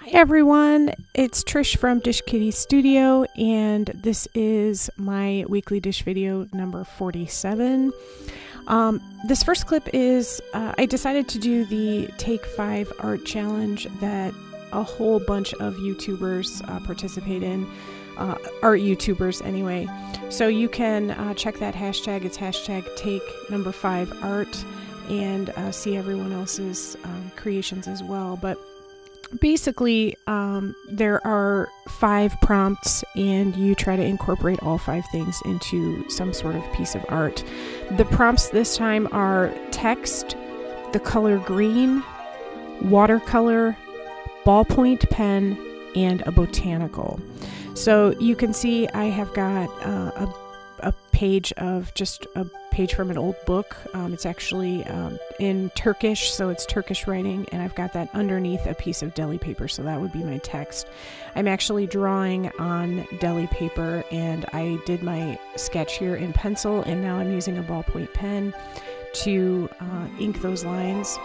Hi everyone, it's Trish from Dish Kitty Studio, and this is my weekly dish video number 47. This first clip is, I decided to do the Take 5 art challenge that a whole bunch of YouTubers participate in, art YouTubers anyway. So you can check that hashtag, it's hashtag Take number 5 art, and see everyone else's creations as well. But basically, there are 5 prompts, and you try to incorporate all 5 things into some sort of piece of art. The prompts this time are text, the color green, watercolor, ballpoint pen, and a botanical. So you can see I have got a page of just a page from an old book. It's actually in Turkish, so it's Turkish writing, and I've got that underneath a piece of deli paper, so that would be my text. I'm actually drawing on deli paper, and I did my sketch here in pencil, and now I'm using a ballpoint pen to ink those lines.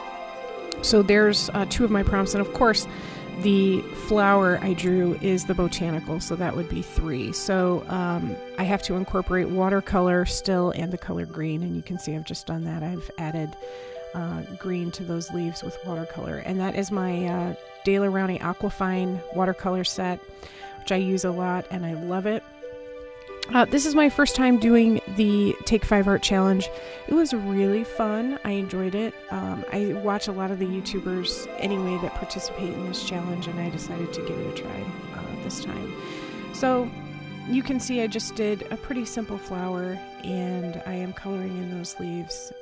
So there's 2 of my prompts, and of course the flower I drew is the botanical, so that would be 3. So I have to incorporate watercolor still and the color green, and you can see I've just done that. I've added green to those leaves with watercolor, and that is my Daler Rowney Aquafine watercolor set, which I use a lot and I love it. This is my first time doing the Take 5 Art Challenge. It was really fun. I enjoyed it. I watch a lot of the YouTubers anyway that participate in this challenge, and I decided to give it a try this time. So you can see I just did a pretty simple flower, and I am coloring in those leaves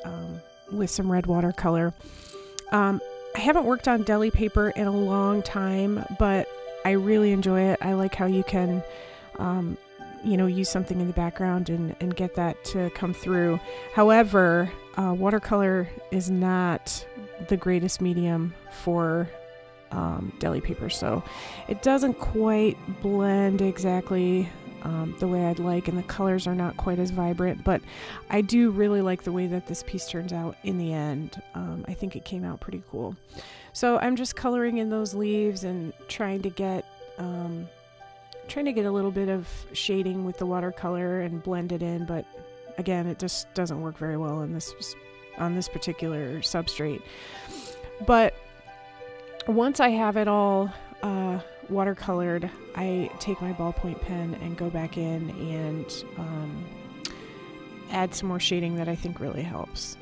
with some red watercolor. I haven't worked on deli paper in a long time, but I really enjoy it. I like how you can use something in the background and get that to come through. However, watercolor is not the greatest medium for deli paper, so it doesn't quite blend exactly the way I'd like, and the colors are not quite as vibrant, but I do really like the way that this piece turns out in the end. I think it came out pretty cool. So I'm just coloring in those leaves and trying to get a little bit of shading with the watercolor and blend it in, but again, it just doesn't work very well on this particular substrate. But once I have it all watercolored, I take my ballpoint pen and go back in and add some more shading that I think really helps.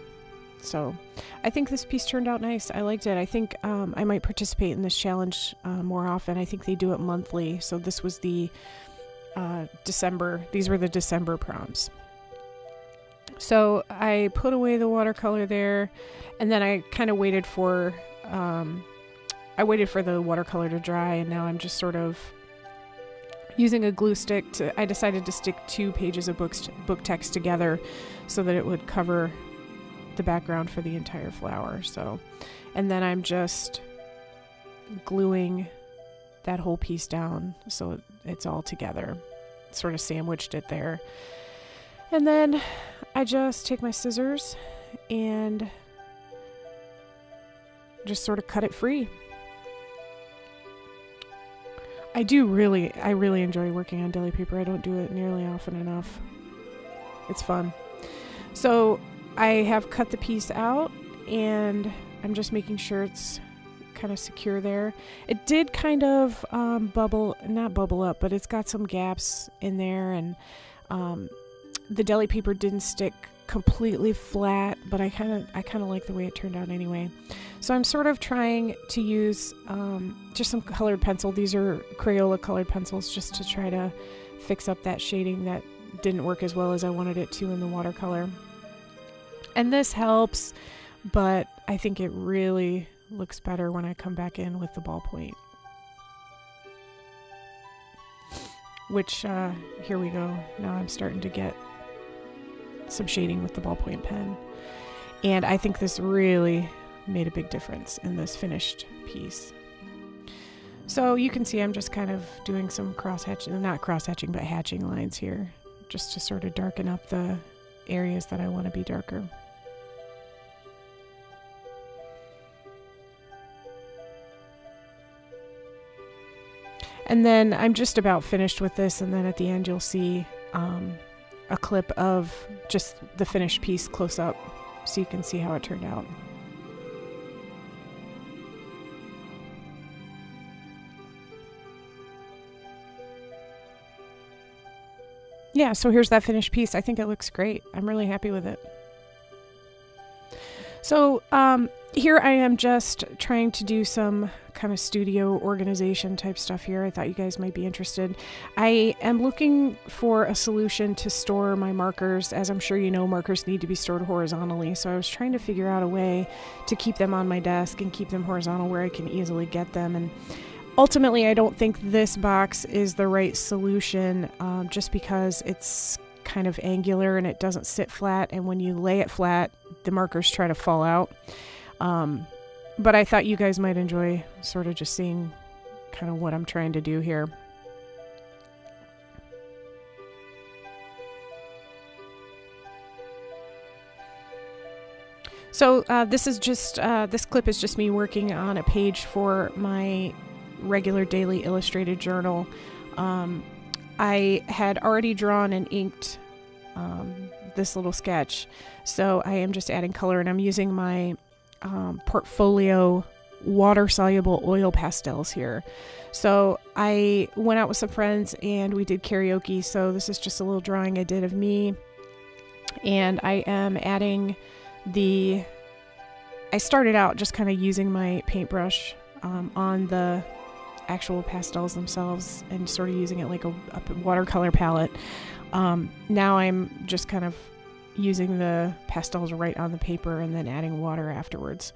So I think this piece turned out nice. I liked it. I think I might participate in this challenge more often. I think they do it monthly. So this was the these were the December prompts. So I put away the watercolor there, and then I kind of waited for the watercolor to dry, and now I'm just sort of using a glue stick I decided to stick 2 pages of book text together so that it would cover the background for the entire flower. So, and then I'm just gluing that whole piece down so it's all together, sort of sandwiched it there. And then I just take my scissors and just sort of cut it free. I really enjoy working on deli paper. I don't do it nearly often enough. It's fun. So I have cut the piece out, and I'm just making sure it's kind of secure there. It did kind of not bubble up, but it's got some gaps in there, and the deli paper didn't stick completely flat, but I kind of like the way it turned out anyway. So I'm sort of trying to use just some colored pencil. These are Crayola colored pencils, just to try to fix up that shading that didn't work as well as I wanted it to in the watercolor. And this helps, but I think it really looks better when I come back in with the ballpoint. Which, here we go. Now I'm starting to get some shading with the ballpoint pen. And I think this really made a big difference in this finished piece. So you can see I'm just kind of doing some not cross-hatching, but hatching lines here, just to sort of darken up the areas that I want to be darker. And then I'm just about finished with this, and then at the end you'll see a clip of just the finished piece close up so you can see how it turned out. Yeah, so here's that finished piece. I think it looks great. I'm really happy with it. So here I am just trying to do some kind of studio organization type stuff here. I thought you guys might be interested. I am looking for a solution to store my markers. As I'm sure you know, markers need to be stored horizontally. So I was trying to figure out a way to keep them on my desk and keep them horizontal where I can easily get them. And ultimately, I don't think this box is the right solution just because it's kind of angular and it doesn't sit flat. And when you lay it flat, the markers try to fall out. But I thought you guys might enjoy sort of just seeing kind of what I'm trying to do here. So this clip is just me working on a page for my regular daily illustrated journal. I had already drawn and inked this little sketch, so I am just adding color, and I'm using my portfolio water-soluble oil pastels here. So I went out with some friends and we did karaoke, so this is just a little drawing I did of me, and I am adding I started out just kind of using my paintbrush on the actual pastels themselves and sort of using it like a watercolor palette. Now I'm just kind of using the pastels right on the paper and then adding water afterwards.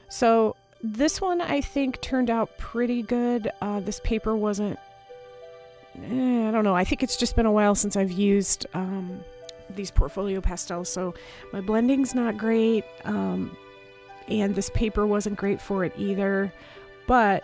So this one I think turned out pretty good. This paper wasn't, I don't know, I think it's just been a while since I've used these portfolio pastels, so my blending's not great, and this paper wasn't great for it either, but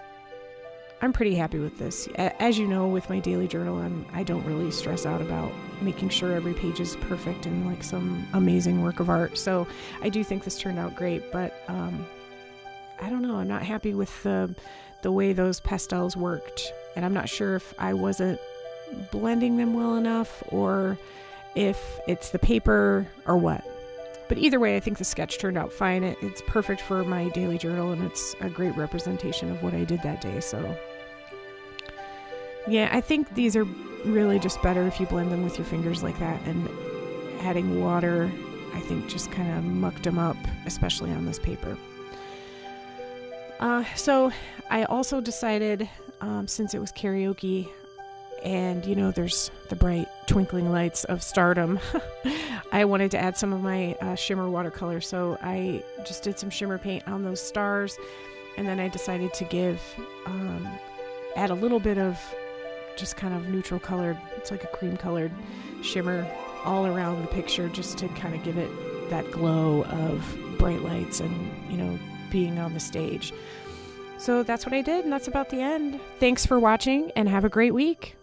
I'm pretty happy with this. As you know, with my daily journal, I don't really stress out about making sure every page is perfect and like some amazing work of art. So I do think this turned out great, but I don't know. I'm not happy with the way those pastels worked, and I'm not sure if I wasn't blending them well enough or if it's the paper or what. But either way, I think the sketch turned out fine. It's perfect for my daily journal, and it's a great representation of what I did that day. So yeah, I think these are really just better if you blend them with your fingers like that, and adding water, I think, just kind of mucked them up, especially on this paper. So I also decided, since it was karaoke, and you know, there's the bright twinkling lights of stardom, I wanted to add some of my shimmer watercolor. So I just did some shimmer paint on those stars, and then I decided to add a little bit of just kind of neutral colored, it's like a cream colored shimmer all around the picture, just to kind of give it that glow of bright lights and, you know, being on the stage. So that's what I did, and that's about the end. Thanks for watching, and have a great week.